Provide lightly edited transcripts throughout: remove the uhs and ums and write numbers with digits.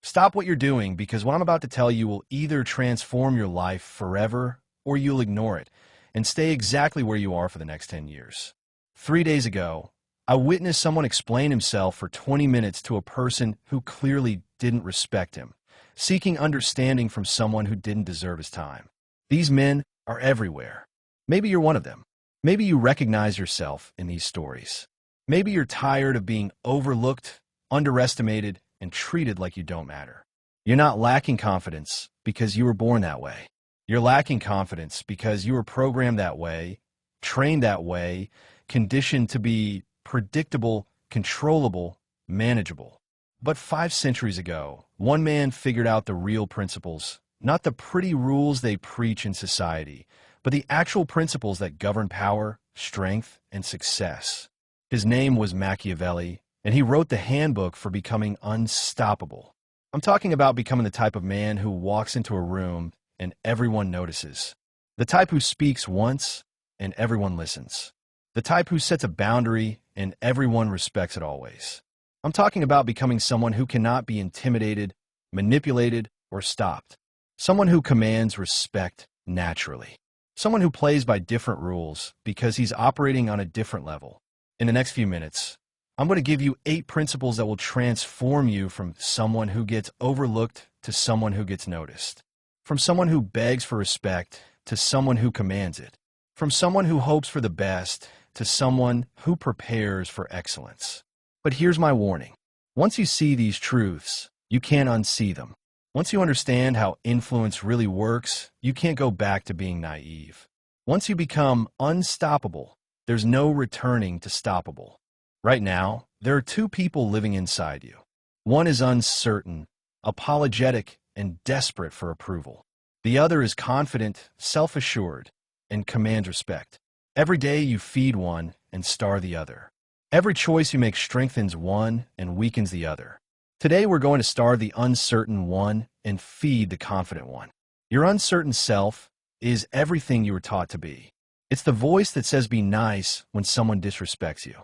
Stop what you're doing because what I'm about to tell you will either transform your life forever or you'll ignore it and stay exactly where you are for the next 10 years. 3 days ago, I witnessed someone explain himself for 20 minutes to a person who clearly didn't respect him, seeking understanding from someone who didn't deserve his time. These men are everywhere. Maybe you're one of them. Maybe you recognize yourself in these stories. Maybe you're tired of being overlooked, underestimated, and treated like you don't matter. You're not lacking confidence because you were born that way. You're lacking confidence because you were programmed that way, trained that way, conditioned to be predictable, controllable, manageable. But 5 centuries ago, one man figured out the real principles, not the pretty rules they preach in society, but the actual principles that govern power, strength, and success. His name was Machiavelli, and he wrote the handbook for becoming unstoppable. I'm talking about becoming the type of man who walks into a room and everyone notices. The type who speaks once and everyone listens. The type who sets a boundary and everyone respects it always. I'm talking about becoming someone who cannot be intimidated, manipulated, or stopped. Someone who commands respect naturally. Someone who plays by different rules because he's operating on a different level. In the next few minutes, I'm going to give you 8 principles that will transform you from someone who gets overlooked to someone who gets noticed. From someone who begs for respect to someone who commands it. From someone who hopes for the best to someone who prepares for excellence. But here's my warning. Once you see these truths, you can't unsee them. Once you understand how influence really works, you can't go back to being naive. Once you become unstoppable, there's no returning to stoppable. Right now, there are 2 people living inside you. One is uncertain, apologetic, and desperate for approval. The other is confident, self-assured, and commands respect. Every day you feed one and starve the other. Every choice you make strengthens one and weakens the other. Today we're going to starve the uncertain one and feed the confident one. Your uncertain self is everything you were taught to be. It's the voice that says be nice when someone disrespects you.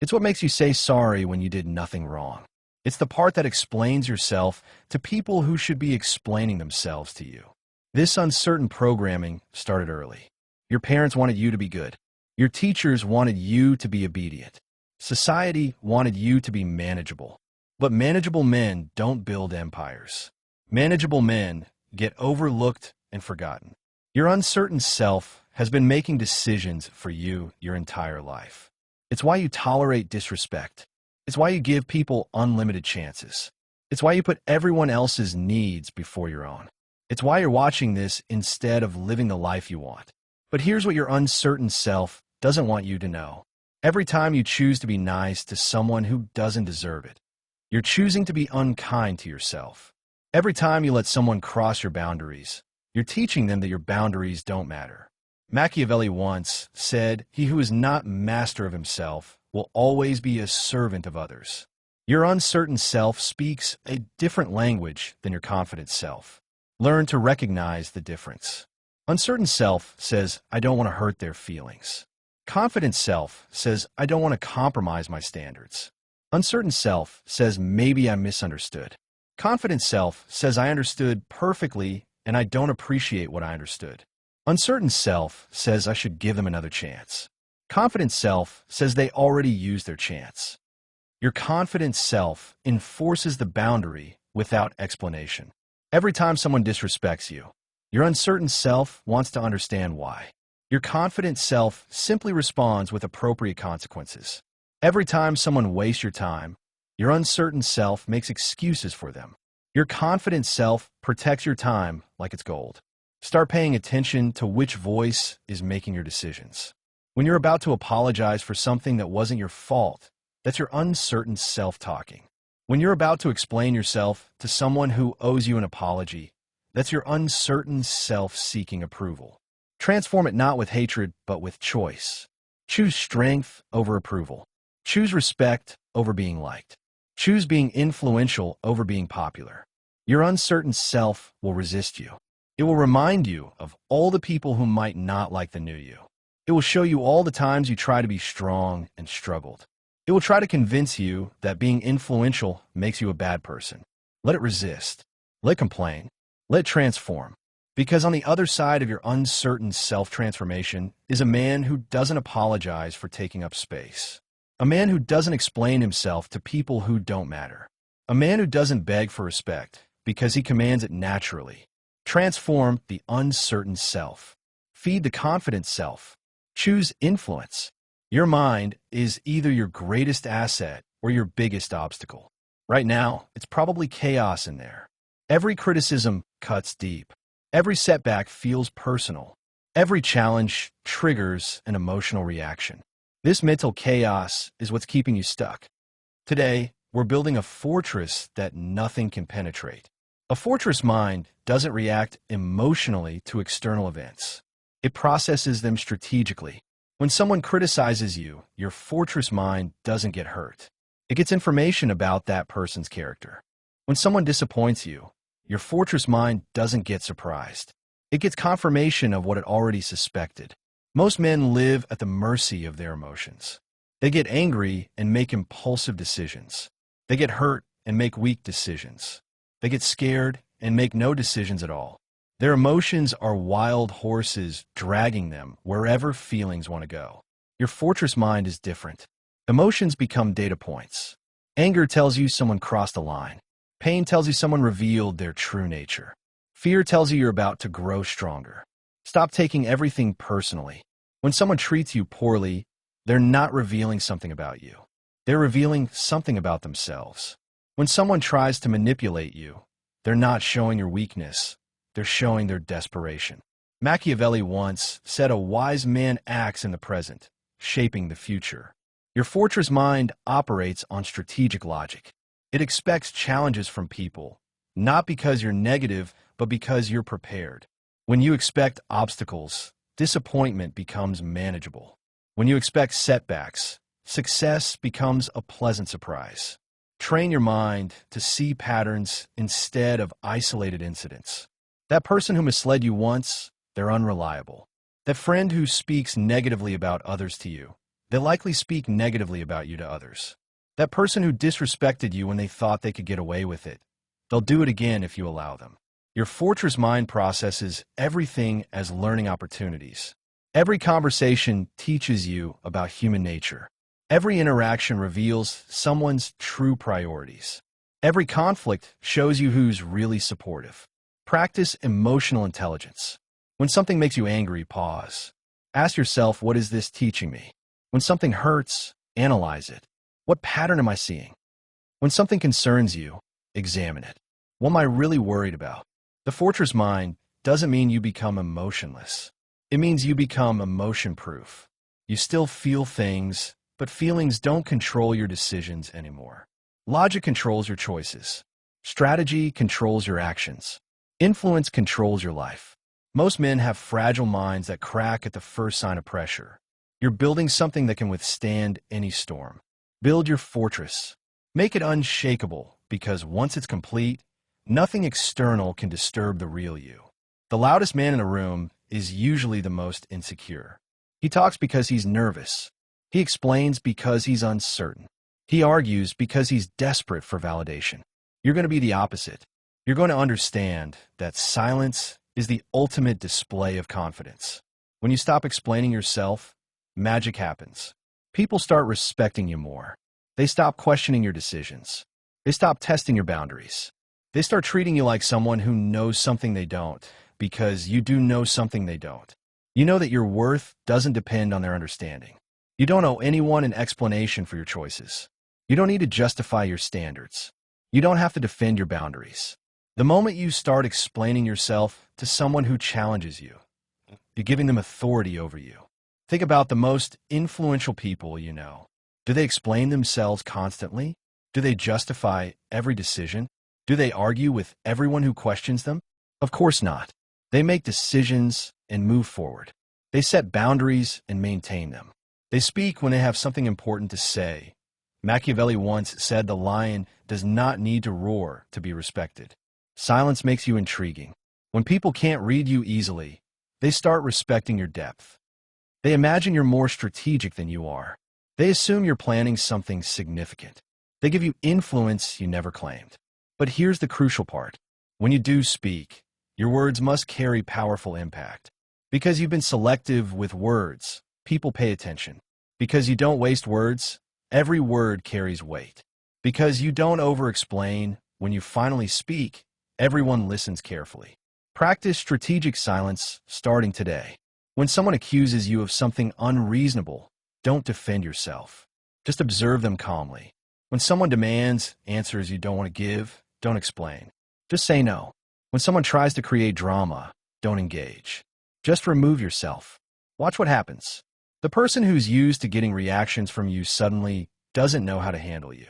It's what makes you say sorry when you did nothing wrong. It's the part that explains yourself to people who should be explaining themselves to you. This uncertain programming started early. Your parents wanted you to be good. Your teachers wanted you to be obedient. Society wanted you to be manageable. But manageable men don't build empires. Manageable men get overlooked and forgotten. Your uncertain self has been making decisions for you your entire life. It's why you tolerate disrespect. It's why you give people unlimited chances. It's why you put everyone else's needs before your own. It's why you're watching this instead of living the life you want. But here's what your uncertain self doesn't want you to know. Every time you choose to be nice to someone who doesn't deserve it, you're choosing to be unkind to yourself. Every time you let someone cross your boundaries, you're teaching them that your boundaries don't matter. Machiavelli once said, "He who is not master of himself will always be a servant of others." Your uncertain self speaks a different language than your confident self. Learn to recognize the difference. Uncertain self says, "I don't want to hurt their feelings." Confident self says, "I don't want to compromise my standards." Uncertain self says, "Maybe I misunderstood." Confident self says, "I understood perfectly and I don't appreciate what I understood." Uncertain self says, "I should give them another chance." Confident self says they already used their chance. Your confident self enforces the boundary without explanation. Every time someone disrespects you, your uncertain self wants to understand why. Your confident self simply responds with appropriate consequences. Every time someone wastes your time, your uncertain self makes excuses for them. Your confident self protects your time like it's gold. Start paying attention to which voice is making your decisions. When you're about to apologize for something that wasn't your fault, that's your uncertain self talking. When you're about to explain yourself to someone who owes you an apology, that's your uncertain self seeking approval. Transform it not with hatred, but with choice. Choose strength over approval. Choose respect over being liked. Choose being influential over being popular. Your uncertain self will resist you. It will remind you of all the people who might not like the new you. It will show you all the times you try to be strong and struggled. It will try to convince you that being influential makes you a bad person. Let it resist. Let it complain. Let it transform. Because on the other side of your uncertain self-transformation is a man who doesn't apologize for taking up space. A man who doesn't explain himself to people who don't matter. A man who doesn't beg for respect because he commands it naturally. Transform the uncertain self. Feed the confident self. Choose influence. Your mind is either your greatest asset or your biggest obstacle. Right now, it's probably chaos in there. Every criticism cuts deep. Every setback feels personal. Every challenge triggers an emotional reaction. This mental chaos is what's keeping you stuck. Today, we're building a fortress that nothing can penetrate. A fortress mind doesn't react emotionally to external events. It processes them strategically. When someone criticizes you, your fortress mind doesn't get hurt. It gets information about that person's character. When someone disappoints you, your fortress mind doesn't get surprised. It gets confirmation of what it already suspected. Most men live at the mercy of their emotions. They get angry and make impulsive decisions. They get hurt and make weak decisions. They get scared and make no decisions at all. Their emotions are wild horses dragging them wherever feelings want to go. Your fortress mind is different. Emotions become data points. Anger tells you someone crossed a line. Pain tells you someone revealed their true nature. Fear tells you you're about to grow stronger. Stop taking everything personally. When someone treats you poorly, they're not revealing something about you. They're revealing something about themselves. When someone tries to manipulate you, they're not showing your weakness. They're showing their desperation. Machiavelli once said a wise man acts in the present, shaping the future. Your fortress mind operates on strategic logic. It expects challenges from people, not because you're negative, but because you're prepared. When you expect obstacles, disappointment becomes manageable. When you expect setbacks, success becomes a pleasant surprise. Train your mind to see patterns instead of isolated incidents. That person who misled you once, they're unreliable. That friend who speaks negatively about others to you, they'll likely speak negatively about you to others. That person who disrespected you when they thought they could get away with it, they'll do it again if you allow them. Your fortress mind processes everything as learning opportunities. Every conversation teaches you about human nature. Every interaction reveals someone's true priorities. Every conflict shows you who's really supportive. Practice emotional intelligence. When something makes you angry, pause. Ask yourself, what is this teaching me? When something hurts, analyze it. What pattern am I seeing? When something concerns you, examine it. What am I really worried about? The fortress mind doesn't mean you become emotionless. It means you become emotion-proof. You still feel things, but feelings don't control your decisions anymore. Logic controls your choices. Strategy controls your actions. Influence controls your life. Most men have fragile minds that crack at the first sign of pressure. You're building something that can withstand any storm. Build your fortress. Make it unshakable, because once it's complete, nothing external can disturb the real you. The loudest man in a room is usually the most insecure. He talks because he's nervous. He explains because he's uncertain. He argues because he's desperate for validation. You're going to be the opposite. You're going to understand that silence is the ultimate display of confidence. When you stop explaining yourself, magic happens. People start respecting you more. They stop questioning your decisions. They stop testing your boundaries. They start treating you like someone who knows something they don't, because you do know something they don't. You know that your worth doesn't depend on their understanding. You don't owe anyone an explanation for your choices. You don't need to justify your standards. You don't have to defend your boundaries. The moment you start explaining yourself to someone who challenges you, you're giving them authority over you. Think about the most influential people you know. Do they explain themselves constantly? Do they justify every decision? Do they argue with everyone who questions them? Of course not. They make decisions and move forward. They set boundaries and maintain them. They speak when they have something important to say. Machiavelli once said the lion does not need to roar to be respected. Silence makes you intriguing. When people can't read you easily, they start respecting your depth. They imagine you're more strategic than you are. They assume you're planning something significant. They give you influence you never claimed. But here's the crucial part. When you do speak, your words must carry powerful impact. Because you've been selective with words, people pay attention. Because you don't waste words, every word carries weight. Because you don't over-explain, when you finally speak, everyone listens carefully. Practice strategic silence starting today. When someone accuses you of something unreasonable, don't defend yourself. Just observe them calmly. When someone demands answers you don't want to give, don't explain. Just say no. When someone tries to create drama, don't engage. Just remove yourself. Watch what happens. The person who's used to getting reactions from you suddenly doesn't know how to handle you.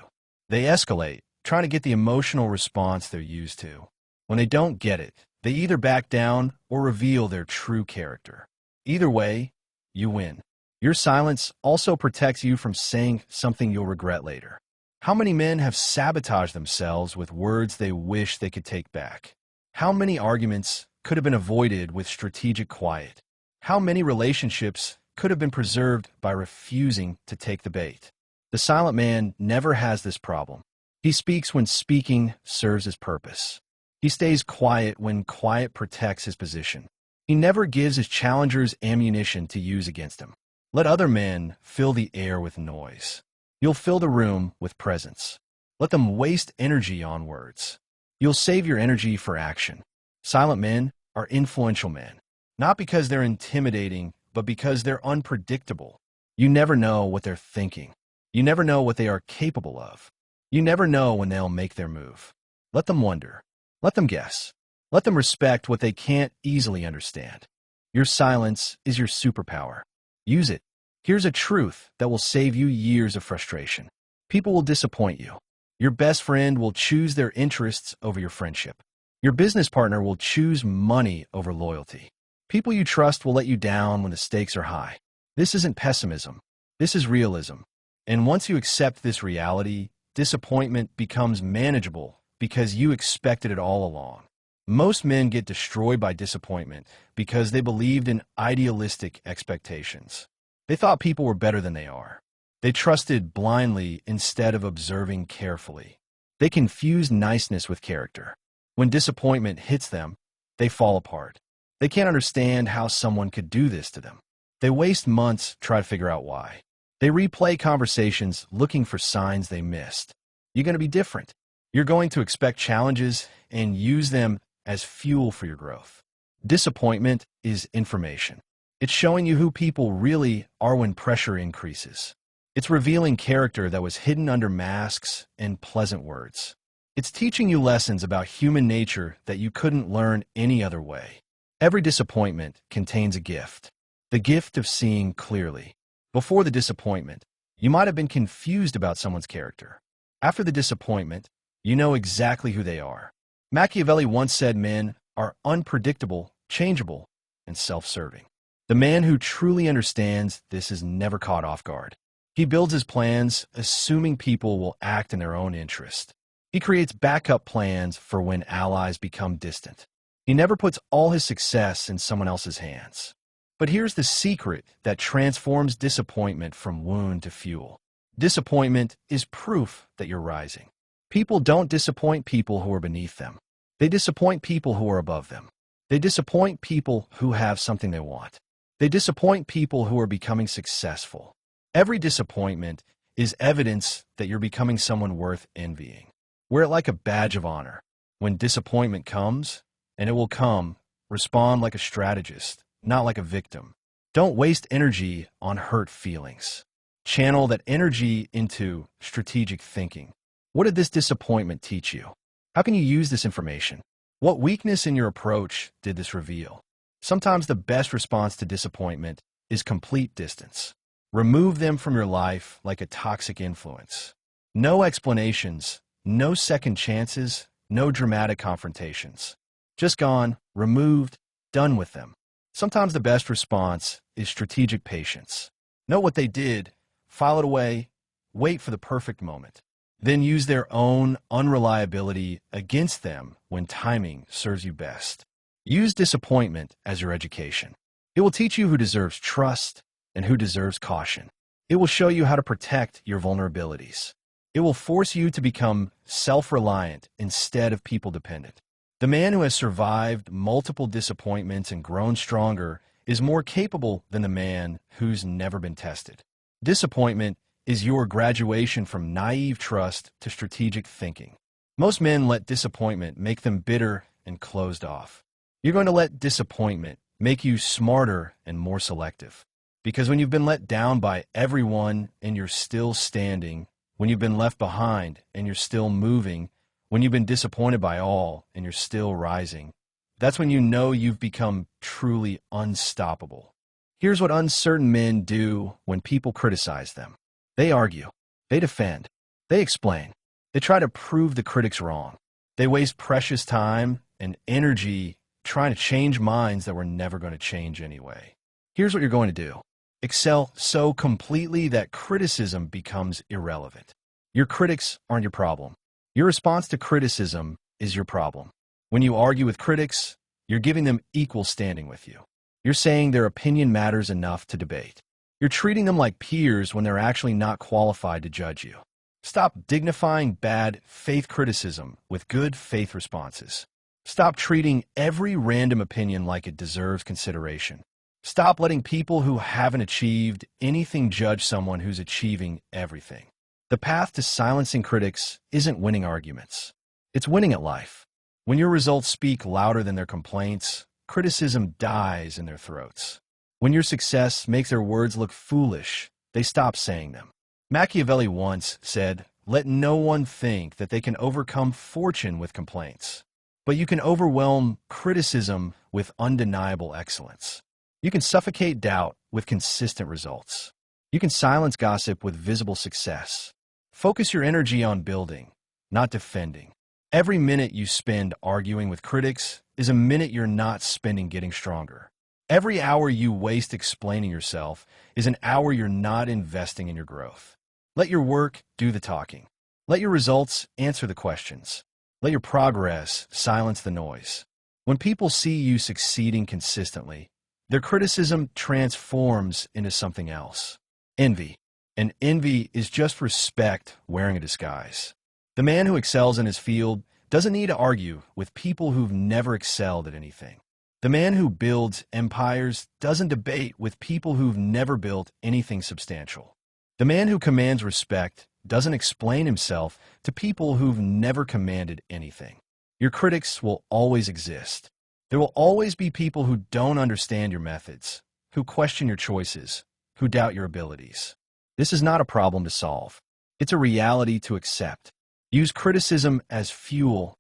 They escalate, trying to get the emotional response they're used to. When they don't get it, they either back down or reveal their true character. Either way, you win. Your silence also protects you from saying something you'll regret later. How many men have sabotaged themselves with words they wish they could take back? How many arguments could have been avoided with strategic quiet? How many relationships could have been preserved by refusing to take the bait? The silent man never has this problem. He speaks when speaking serves his purpose. He stays quiet when quiet protects his position. He never gives his challengers ammunition to use against him. Let other men fill the air with noise. You'll fill the room with presence. Let them waste energy on words. You'll save your energy for action. Silent men are influential men, not because they're intimidating, but because they're unpredictable. You never know what they're thinking. You never know what they are capable of. You never know when they'll make their move. Let them wonder. Let them guess. Let them respect what they can't easily understand. Your silence is your superpower. Use it. Here's a truth that will save you years of frustration. People will disappoint you. Your best friend will choose their interests over your friendship. Your business partner will choose money over loyalty. People you trust will let you down when the stakes are high. This isn't pessimism. This is realism. And once you accept this reality, disappointment becomes manageable because you expected it all along. Most men get destroyed by disappointment because they believed in idealistic expectations. They thought people were better than they are. They trusted blindly instead of observing carefully. They confused niceness with character. When disappointment hits them, they fall apart. They can't understand how someone could do this to them. They waste months trying to figure out why. They replay conversations looking for signs they missed. You're going to be different. You're going to expect challenges and use them as fuel for your growth. Disappointment is information. It's showing you who people really are when pressure increases. It's revealing character that was hidden under masks and pleasant words. It's teaching you lessons about human nature that you couldn't learn any other way. Every disappointment contains a gift. The gift of seeing clearly. Before the disappointment, you might have been confused about someone's character. After the disappointment, you know exactly who they are. Machiavelli once said men are unpredictable, changeable, and self-serving. The man who truly understands this is never caught off guard. He builds his plans assuming people will act in their own interest. He creates backup plans for when allies become distant. He never puts all his success in someone else's hands. But here's the secret that transforms disappointment from wound to fuel. Disappointment is proof that you're rising. People don't disappoint people who are beneath them. They disappoint people who are above them. They disappoint people who have something they want. They disappoint people who are becoming successful. Every disappointment is evidence that you're becoming someone worth envying. Wear it like a badge of honor. When disappointment comes, and it will come, respond like a strategist, not like a victim. Don't waste energy on hurt feelings. Channel that energy into strategic thinking. What did this disappointment teach you? How can you use this information? What weakness in your approach did this reveal? Sometimes the best response to disappointment is complete distance. Remove them from your life like a toxic influence. No explanations, no second chances, no dramatic confrontations. Just gone, removed, done with them. Sometimes the best response is strategic patience. Know what they did, file it away, wait for the perfect moment. Then use their own unreliability against them when timing serves you best. Use disappointment as your education. It will teach you who deserves trust and who deserves caution. It will show you how to protect your vulnerabilities. It will force you to become self-reliant instead of people-dependent. The man who has survived multiple disappointments and grown stronger is more capable than the man who's never been tested. Disappointment is your graduation from naive trust to strategic thinking. Most men let disappointment make them bitter and closed off. You're going to let disappointment make you smarter and more selective. Because when you've been let down by everyone and you're still standing, when you've been left behind and you're still moving, when you've been disappointed by all and you're still rising, that's when you know you've become truly unstoppable. Here's what uncertain men do when people criticize them. They argue, they defend, they explain, they try to prove the critics wrong. They waste precious time and energy trying to change minds that were never going to change anyway. Here's what you're going to do. Excel so completely that criticism becomes irrelevant. Your critics aren't your problem. Your response to criticism is your problem. When you argue with critics, you're giving them equal standing with you. You're saying their opinion matters enough to debate. You're treating them like peers when they're actually not qualified to judge you. Stop dignifying bad faith criticism with good faith responses. Stop treating every random opinion like it deserves consideration. Stop letting people who haven't achieved anything judge someone who's achieving everything. The path to silencing critics isn't winning arguments. It's winning at life. When your results speak louder than their complaints, criticism dies in their throats. When your success makes their words look foolish, they stop saying them. Machiavelli once said, "Let no one think that they can overcome fortune with complaints, but you can overwhelm criticism with undeniable excellence. You can suffocate doubt with consistent results. You can silence gossip with visible success. Focus your energy on building, not defending. Every minute you spend arguing with critics is a minute you're not spending getting stronger. Every hour you waste explaining yourself is an hour you're not investing in your growth. Let your work do the talking. Let your results answer the questions. Let your progress silence the noise. When people see you succeeding consistently, their criticism transforms into something else. Envy. And envy is just respect wearing a disguise. The man who excels in his field doesn't need to argue with people who've never excelled at anything. The man who builds empires doesn't debate with people who've never built anything substantial. The man who commands respect doesn't explain himself to people who've never commanded anything. Your critics will always exist. There will always be people who don't understand your methods, who question your choices, who doubt your abilities. This is not a problem to solve. It's a reality to accept. Use criticism as fuel,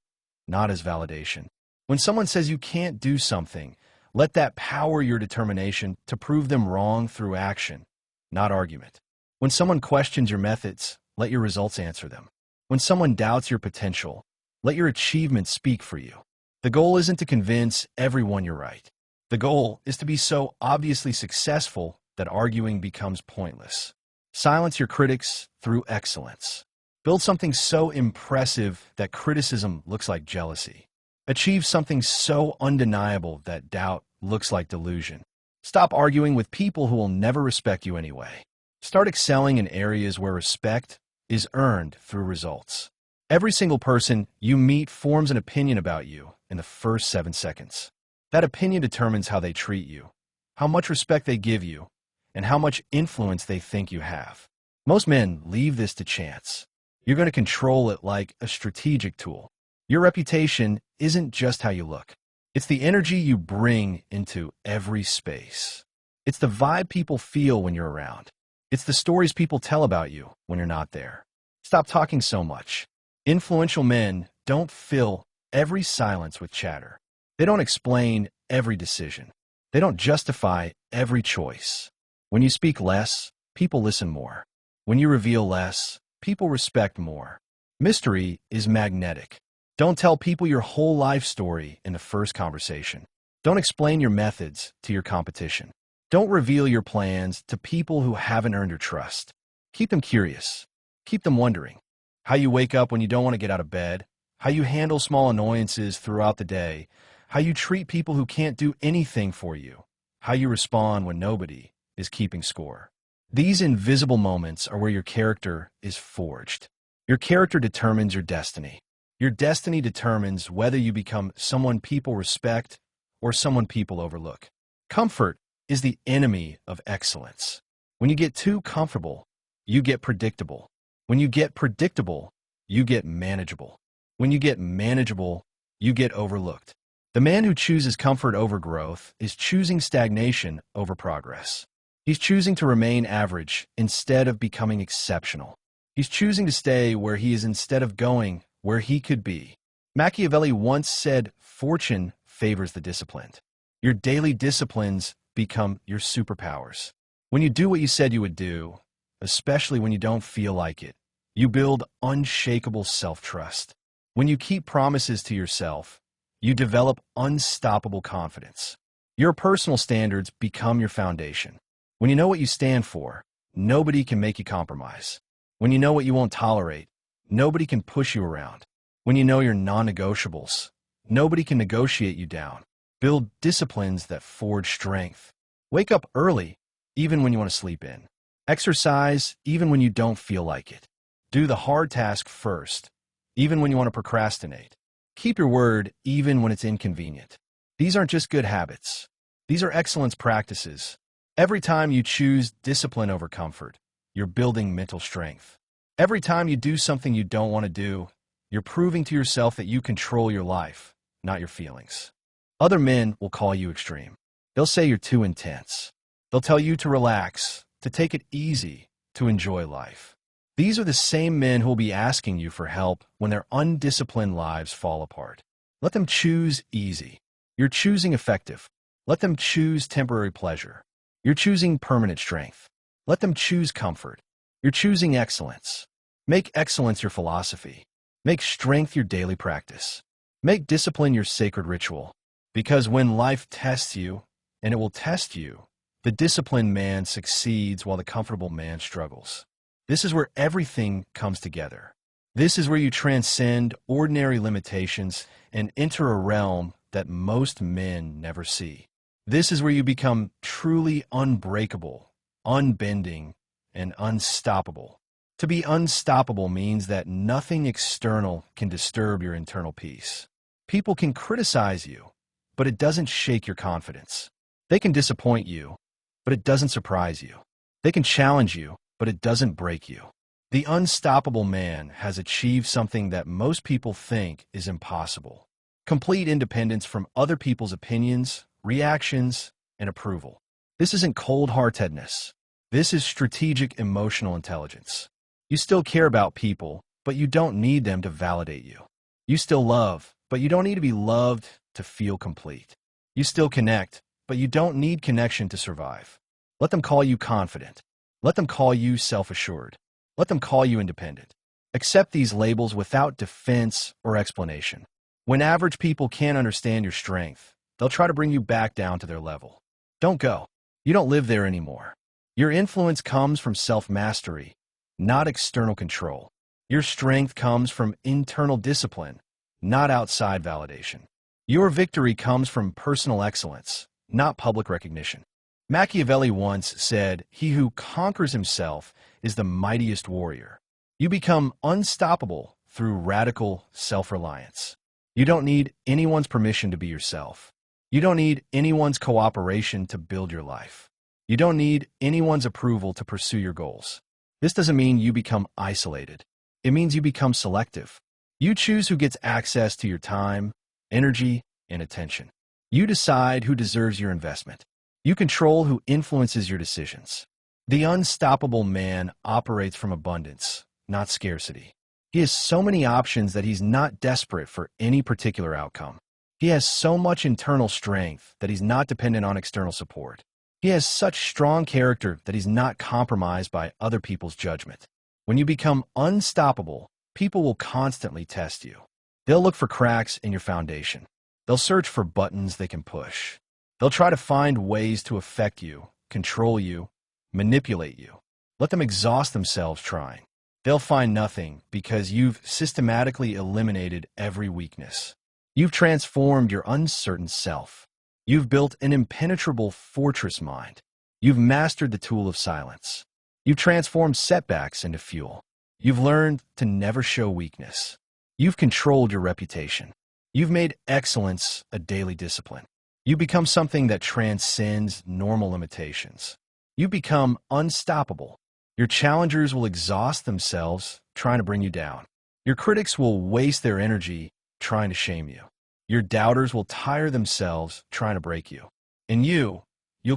not as validation. When someone says you can't do something, let that power your determination to prove them wrong through action, not argument. When someone questions your methods, let your results answer them. When someone doubts your potential, let your achievements speak for you. The goal isn't to convince everyone you're right. The goal is to be so obviously successful that arguing becomes pointless. Silence your critics through excellence. Build something so impressive that criticism looks like jealousy. Achieve something so undeniable that doubt looks like delusion. Stop arguing with people who will never respect you anyway. Start excelling in areas where respect is earned through results. Every single person you meet forms an opinion about you in the first 7 seconds. That opinion determines how they treat you, how much respect they give you, and how much influence they think you have. Most men leave this to chance. You're going to control it like a strategic tool. Your reputation isn't just how you look. It's the energy you bring into every space. It's the vibe people feel when you're around. It's the stories people tell about you when you're not there. Stop talking so much. Influential men don't fill every silence with chatter. They don't explain every decision. They don't justify every choice. When you speak less, people listen more. When you reveal less, people respect more. Mystery is magnetic. Don't tell people your whole life story in the first conversation. Don't explain your methods to your competition. Don't reveal your plans to people who haven't earned your trust. Keep them curious. Keep them wondering. How you wake up when you don't want to get out of bed, how you handle small annoyances throughout the day, how you treat people who can't do anything for you, how you respond when nobody is keeping score. These invisible moments are where your character is forged. Your character determines your destiny. Your destiny determines whether you become someone people respect or someone people overlook. Comfort is the enemy of excellence. When you get too comfortable, you get predictable. When you get predictable, you get manageable. When you get manageable, you get overlooked. The man who chooses comfort over growth is choosing stagnation over progress. He's choosing to remain average instead of becoming exceptional. He's choosing to stay where he is instead of going where he could be. Machiavelli once said, "Fortune favors the disciplined." Your daily disciplines become your superpowers. When you do what you said you would do, especially when you don't feel like it, you build unshakable self-trust. When you keep promises to yourself, you develop unstoppable confidence. Your personal standards become your foundation. When you know what you stand for, nobody can make you compromise. When you know what you won't tolerate, nobody can push you around. When you know your non-negotiables, nobody can negotiate you down. Build disciplines that forge strength. Wake up early, even when you want to sleep in. Exercise, even when you don't feel like it. Do the hard task first, even when you want to procrastinate. Keep your word, even when it's inconvenient. These aren't just good habits. These are excellence practices. Every time you choose discipline over comfort, you're building mental strength. Every time you do something you don't want to do, you're proving to yourself that you control your life, not your feelings. Other men will call you extreme. They'll say you're too intense. They'll tell you to relax, to take it easy, to enjoy life. These are the same men who will be asking you for help when their undisciplined lives fall apart. Let them choose easy. You're choosing effective. Let them choose temporary pleasure. You're choosing permanent strength. Let them choose comfort. You're choosing excellence. Make excellence your philosophy. Make strength your daily practice. Make discipline your sacred ritual. Because when life tests you, and it will test you, the disciplined man succeeds while the comfortable man struggles. This is where everything comes together. This is where you transcend ordinary limitations and enter a realm that most men never see. This is where you become truly unbreakable, unbending, and unstoppable. To be unstoppable means that nothing external can disturb your internal peace. People can criticize you, but it doesn't shake your confidence. They can disappoint you, but it doesn't surprise you. They can challenge you, but it doesn't break you. The unstoppable man has achieved something that most people think is impossible: complete independence from other people's opinions, reactions, and approval. This isn't cold-heartedness. This is strategic emotional intelligence. You still care about people, but you don't need them to validate you. You still love, but you don't need to be loved to feel complete. You still connect, but you don't need connection to survive. Let them call you confident. Let them call you self-assured. Let them call you independent. Accept these labels without defense or explanation. When average people can't understand your strength, they'll try to bring you back down to their level. Don't go. You don't live there anymore. Your influence comes from self-mastery, not external control. Your strength comes from internal discipline, not outside validation. Your victory comes from personal excellence, not public recognition. Machiavelli once said, "He who conquers himself is the mightiest warrior." You become unstoppable through radical self-reliance. You don't need anyone's permission to be yourself. You don't need anyone's cooperation to build your life. You don't need anyone's approval to pursue your goals. This doesn't mean you become isolated. It means you become selective. You choose who gets access to your time, energy, and attention. You decide who deserves your investment. You control who influences your decisions. The unstoppable man operates from abundance, not scarcity. He has so many options that he's not desperate for any particular outcome. He has so much internal strength that he's not dependent on external support. He has such strong character that he's not compromised by other people's judgment. When you become unstoppable, people will constantly test you. They'll look for cracks in your foundation. They'll search for buttons they can push. They'll try to find ways to affect you, control you, manipulate you. Let them exhaust themselves trying. They'll find nothing because you've systematically eliminated every weakness. You've transformed your uncertain self. You've built an impenetrable fortress mind. You've mastered the tool of silence. You've transformed setbacks into fuel. You've learned to never show weakness. You've controlled your reputation. You've made excellence a daily discipline. You become something that transcends normal limitations. You become unstoppable. Your challengers will exhaust themselves trying to bring you down. Your critics will waste their energy trying to shame you. Your doubters will tire themselves trying to break you. And you'll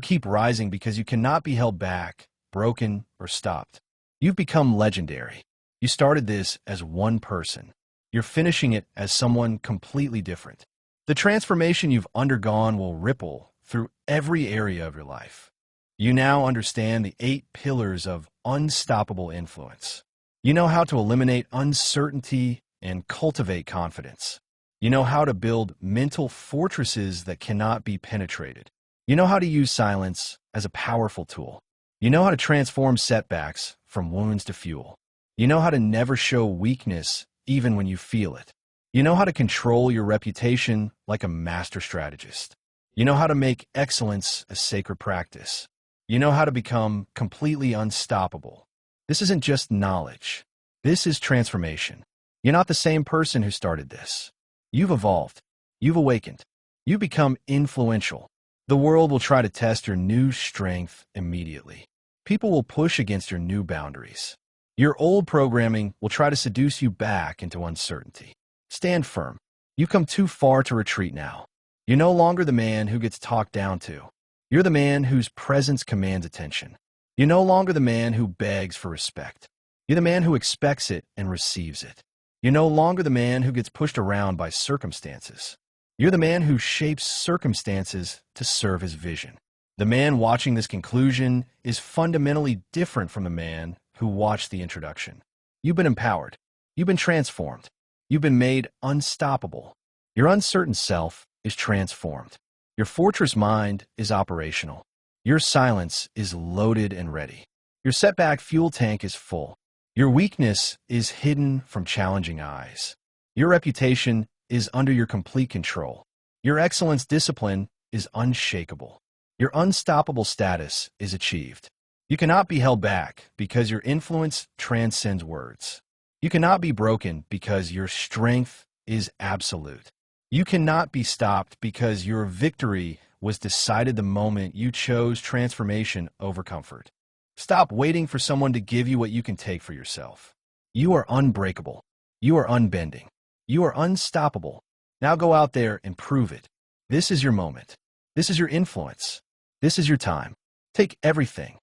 keep rising because you cannot be held back, broken, or stopped. You've become legendary. You started this as one person. You're finishing it as someone completely different. The transformation you've undergone will ripple through every area of your life. You now understand the 8 pillars of unstoppable influence. You know how to eliminate uncertainty and cultivate confidence. You know how to build mental fortresses that cannot be penetrated. You know how to use silence as a powerful tool. You know how to transform setbacks from wounds to fuel. You know how to never show weakness even when you feel it. You know how to control your reputation like a master strategist. You know how to make excellence a sacred practice. You know how to become completely unstoppable. This isn't just knowledge. This is transformation. You're not the same person who started this. You've evolved. You've awakened. You've become influential. The world will try to test your new strength immediately. People will push against your new boundaries. Your old programming will try to seduce you back into uncertainty. Stand firm. You've come too far to retreat now. You're no longer the man who gets talked down to. You're the man whose presence commands attention. You're no longer the man who begs for respect. You're the man who expects it and receives it. You're no longer the man who gets pushed around by circumstances. You're the man who shapes circumstances to serve his vision. The man watching this conclusion is fundamentally different from the man who watched the introduction. You've been empowered. You've been transformed. You've been made unstoppable. Your uncertain self is transformed. Your fortress mind is operational. Your silence is loaded and ready. Your setback fuel tank is full. Your weakness is hidden from challenging eyes. Your reputation is under your complete control. Your excellence discipline is unshakable. Your unstoppable status is achieved. You cannot be held back because your influence transcends words. You cannot be broken because your strength is absolute. You cannot be stopped because your victory was decided the moment you chose transformation over comfort. Stop waiting for someone to give you what you can take for yourself. You are unbreakable. You are unbending. You are unstoppable. Now go out there and prove it. This is your moment. This is your influence. This is your time. Take everything.